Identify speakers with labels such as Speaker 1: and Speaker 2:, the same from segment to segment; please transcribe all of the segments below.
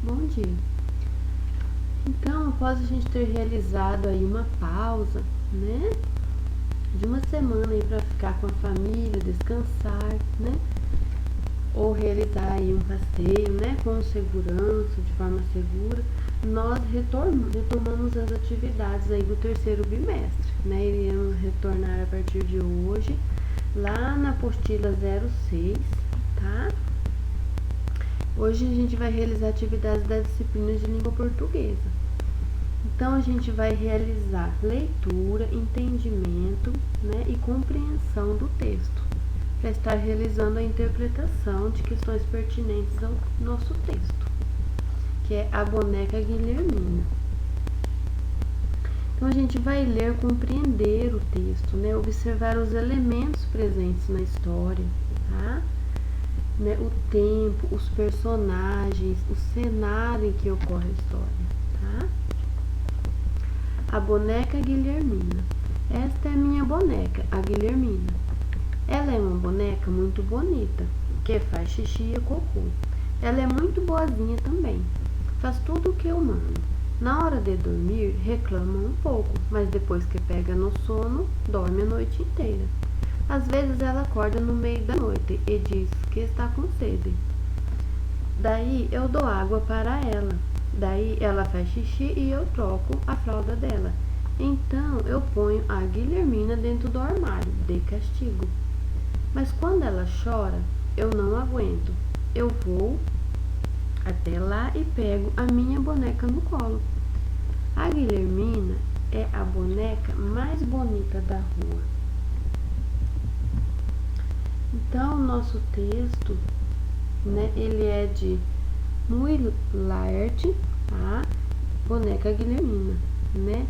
Speaker 1: Bom dia. Então, após a gente ter realizado aí uma pausa, né, de uma semana aí para ficar com a família, descansar, né, ou realizar aí um passeio, né, com segurança, de forma segura, nós retomamos as atividades aí do terceiro bimestre, né, iremos retornar a partir de hoje, lá na apostila 06, tá? Hoje a gente vai realizar atividades da disciplina de língua portuguesa. Então a gente vai realizar leitura, entendimento, né, e compreensão do texto, para estar realizando a interpretação de questões pertinentes ao nosso texto, que é a boneca Guilhermina. Então a gente vai ler, compreender o texto, né, observar os elementos presentes na história, tá? Né, o tempo, os personagens, o cenário em que ocorre a história, tá? A boneca Guilhermina. Esta é a minha boneca, a Guilhermina. Ela é uma boneca muito bonita, que faz xixi e cocô. Ela é muito boazinha também. Faz tudo o que eu mando. Na hora de dormir, reclama um pouco, mas depois que pega no sono, dorme a noite inteira. Às vezes ela acorda no meio da noite e diz que está com sede. Daí eu dou água para ela. Daí ela faz xixi e eu troco a fralda dela. Então eu ponho a Guilhermina dentro do armário, de castigo. Mas quando ela chora, eu não aguento. Eu vou até lá e pego a minha boneca no colo. A Guilhermina é a boneca mais bonita da rua. Então, o nosso texto, né, ele é de Mui Laerte, a boneca Guilhermina, né?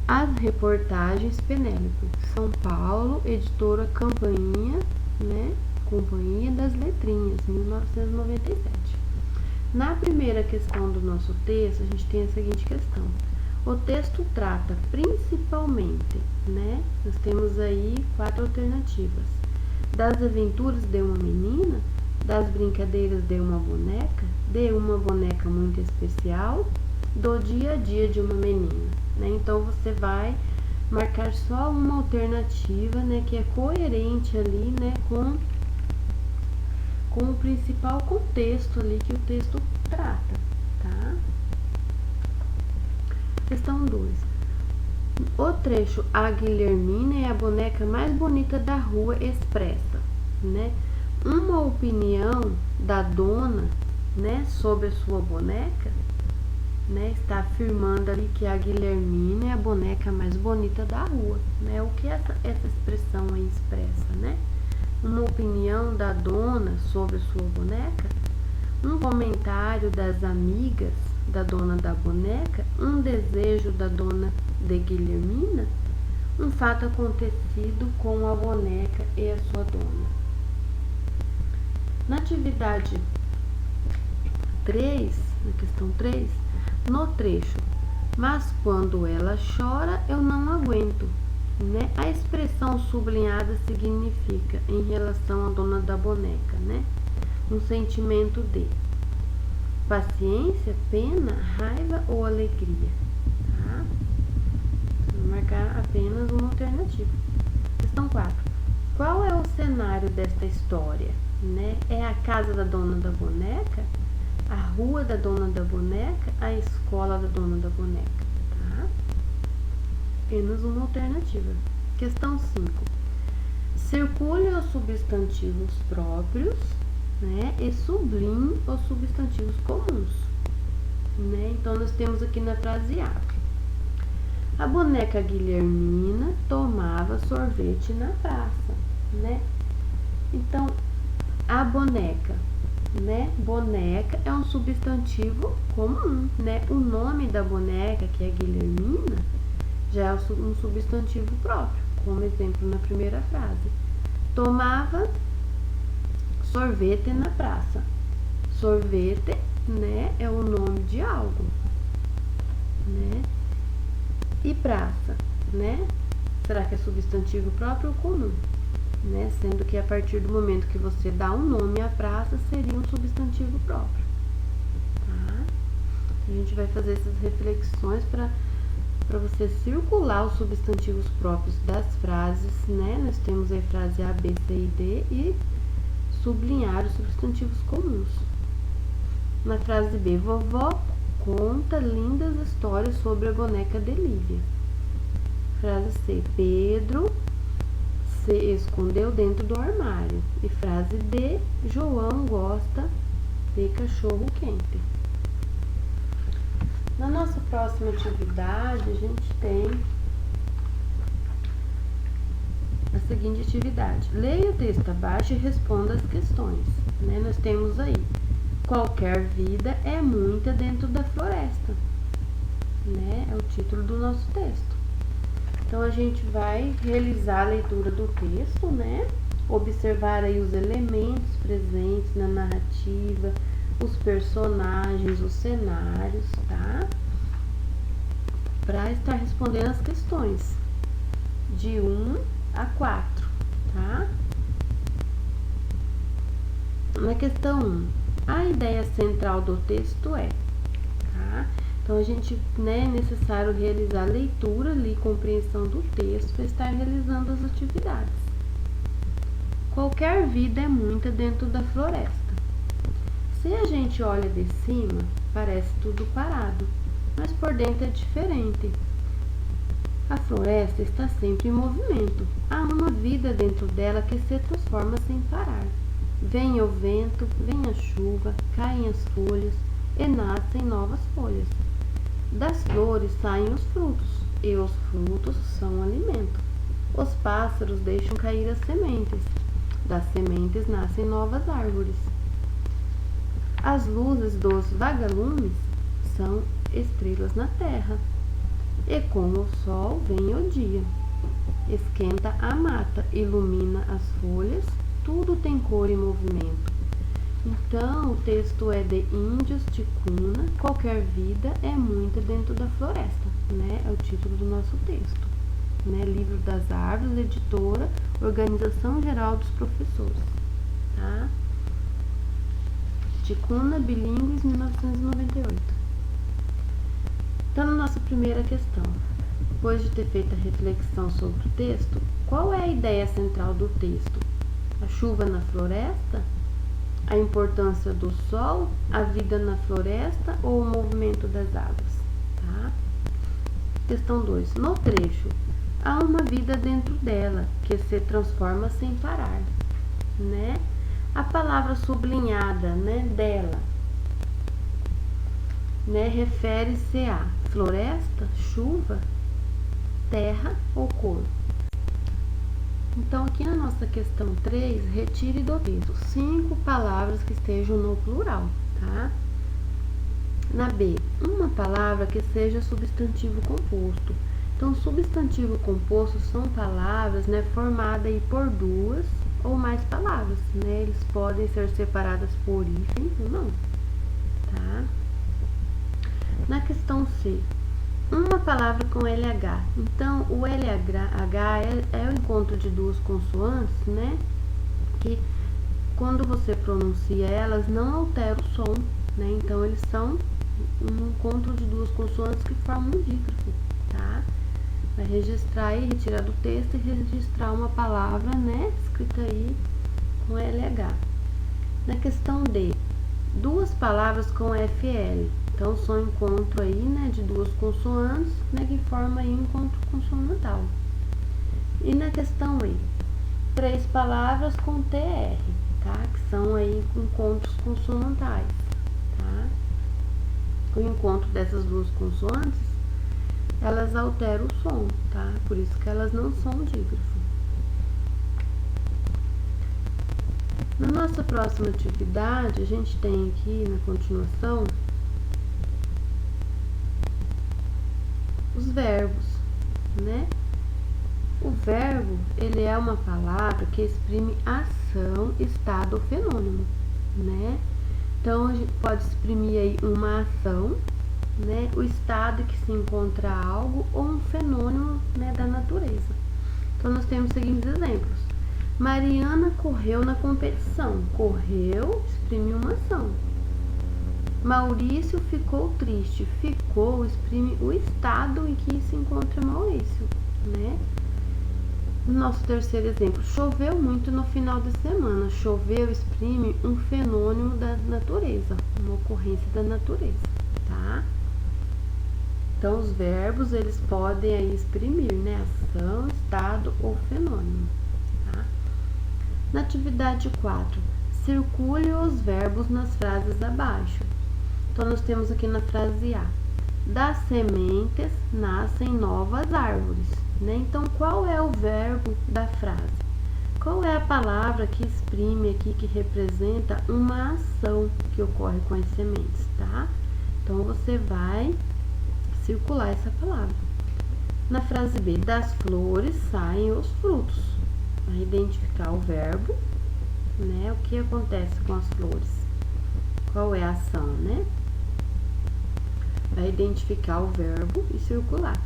Speaker 1: As reportagens Penélope, São Paulo, editora Campainha, né? Companhia das Letrinhas, 1997. Na primeira questão do nosso texto, a gente tem a seguinte questão. O texto trata principalmente, né? Nós temos aí 4 alternativas. Das aventuras de uma menina, das brincadeiras de uma boneca muito especial, do dia a dia de uma menina, né? Então você vai marcar só uma alternativa, né, que é coerente ali, né, com o principal contexto ali que o texto trata, tá? Questão 2. O trecho A Guilhermina é a boneca mais bonita da rua expressa, né, uma opinião da dona, né, sobre a sua boneca, né, está afirmando ali que a Guilhermina é a boneca mais bonita da rua, né? O que essa expressão aí expressa, né? Uma opinião da dona sobre a sua boneca, um comentário das amigas da dona da boneca, um desejo da dona de Guilhermina, um fato acontecido com a boneca e a sua dona. Na atividade 3, na questão 3, no trecho, mas quando ela chora, eu não aguento, né? A expressão sublinhada significa, em relação à dona da boneca, né, um sentimento de paciência, pena, raiva ou alegria, tá? Vou marcar apenas uma alternativa. Questão 4. Qual é o cenário desta história, né? É a casa da dona da boneca, a rua da dona da boneca, a escola da dona da boneca, tá? Apenas uma alternativa. Questão 5. Circule os substantivos próprios, né, e sublinhe os substantivos comuns, né? Então nós temos aqui na frase A: a boneca Guilhermina tomava sorvete na praça, né? Então a boneca, né? Boneca é um substantivo comum, né? O nome da boneca, que é Guilhermina, já é um substantivo próprio, como exemplo na primeira frase. Tomava sorvete na praça. Sorvete, né, é o nome de algo, né? E praça, né? Será que é substantivo próprio ou comum? Né? Sendo que a partir do momento que você dá um nome à praça, seria um substantivo próprio. A gente vai fazer essas reflexões para você circular os substantivos próprios das frases, né? Nós temos aí frase A, B, C e D e sublinhar os substantivos comuns. Na frase B, vovó conta lindas histórias sobre a boneca de Lívia. Frase C, Pedro se escondeu dentro do armário. E frase D, João gosta de cachorro quente. Na nossa próxima atividade, a gente tem a seguinte atividade. Leia o texto abaixo e responda as questões. Né? Nós temos aí, qualquer vida é muita dentro da floresta. Né? É o título do nosso texto. Então, a gente vai realizar a leitura do texto, né? Observar aí os elementos presentes na narrativa, os personagens, os cenários, tá? Para estar respondendo as questões de 1 a 4, tá? Na questão 1, a ideia central do texto é, tá? Então, a gente, né, é necessário realizar a leitura e compreensão do texto para estar realizando as atividades. Qualquer vida é muita dentro da floresta. Se a gente olha de cima, parece tudo parado, mas por dentro é diferente. A floresta está sempre em movimento. Há uma vida dentro dela que se transforma sem parar. Vem o vento, vem a chuva, caem as folhas e nascem novas folhas. Das flores saem os frutos, e os frutos são alimento. Os pássaros deixam cair as sementes. Das sementes nascem novas árvores. As luzes dos vagalumes são estrelas na terra. E com o sol vem o dia. Esquenta a mata, ilumina as folhas, tudo tem cor e movimento. Então, o texto é de Índios Ticuna, qualquer vida é muita dentro da floresta, né? É o título do nosso texto. Né? Livro das Árvores, editora, Organização Geral dos Professores, tá? Ticuna, Bilíngues, 1998. Então, na nossa primeira questão, depois de ter feito a reflexão sobre o texto, qual é a ideia central do texto? A chuva na floresta? A importância do sol? A vida na floresta ou o movimento das águas? Tá? Questão 2. No trecho, há uma vida dentro dela que se transforma sem parar, né? A palavra sublinhada, né, dela, né, refere-se a floresta, chuva, terra ou cor. Então, aqui na nossa questão 3, retire do texto 5 palavras que estejam no plural, tá? Na B, uma palavra que seja substantivo composto. Então, substantivo composto são palavras, né, formadas aí por 2 ou mais palavras, né? Eles podem ser separadas por hífen ou não, tá? Na questão C, uma palavra com LH. Então, o LH é o encontro de 2 consoantes, né? Que quando você pronuncia elas, não altera o som, né? Então, eles são um encontro de 2 consoantes que formam um dígrafo, tá? Vai registrar aí, retirar do texto e registrar uma palavra, né? Escrita aí com LH. Na questão D, 2 palavras com FL. Então, são encontro aí, né, de 2 consoantes, né, que forma aí um encontro consonantal. E na questão E, 3 palavras com TR, tá? Que são aí encontros consonantais, tá? O encontro dessas 2 consoantes, elas alteram o som, tá? Por isso que elas não são dígrafo. Na nossa próxima atividade, a gente tem aqui na continuação os verbos, né? O verbo, ele é uma palavra que exprime ação, estado ou fenômeno, né? Então, a gente pode exprimir aí uma ação, né? O estado que se encontra algo ou um fenômeno, né, da natureza. Então, nós temos os seguintes exemplos. Mariana correu na competição. Correu, exprime uma ação. Maurício ficou triste. Ficou exprime o estado em que se encontra Maurício, né? Nosso terceiro exemplo, choveu muito no final de semana. Choveu exprime um fenômeno da natureza, uma ocorrência da natureza, tá? Então, os verbos, eles podem aí exprimir, né? Ação, estado ou fenômeno, tá? Na atividade 4, circule os verbos nas frases abaixo. Então, nós temos aqui na frase A, das sementes nascem novas árvores, né? Então, qual é o verbo da frase? Qual é a palavra que exprime aqui, que representa uma ação que ocorre com as sementes, tá? Então, você vai circular essa palavra. Na frase B, das flores saem os frutos. Vai identificar o verbo, né? O que acontece com as flores? Qual é a ação, né? Vai identificar o verbo e circular.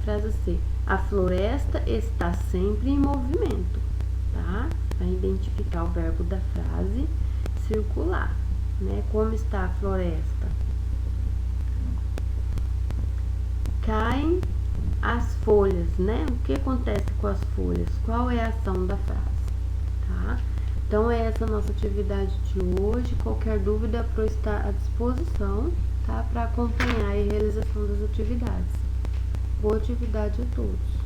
Speaker 1: Frase C, a floresta está sempre em movimento, tá? Vai identificar o verbo da frase, circular, né? Como está a floresta? Caem as folhas, né? O que acontece com as folhas? Qual é a ação da frase, tá? Então, é essa a nossa atividade de hoje. Qualquer dúvida, a Pro está à disposição, tá? Para acompanhar a realização das atividades. Boa atividade a todos!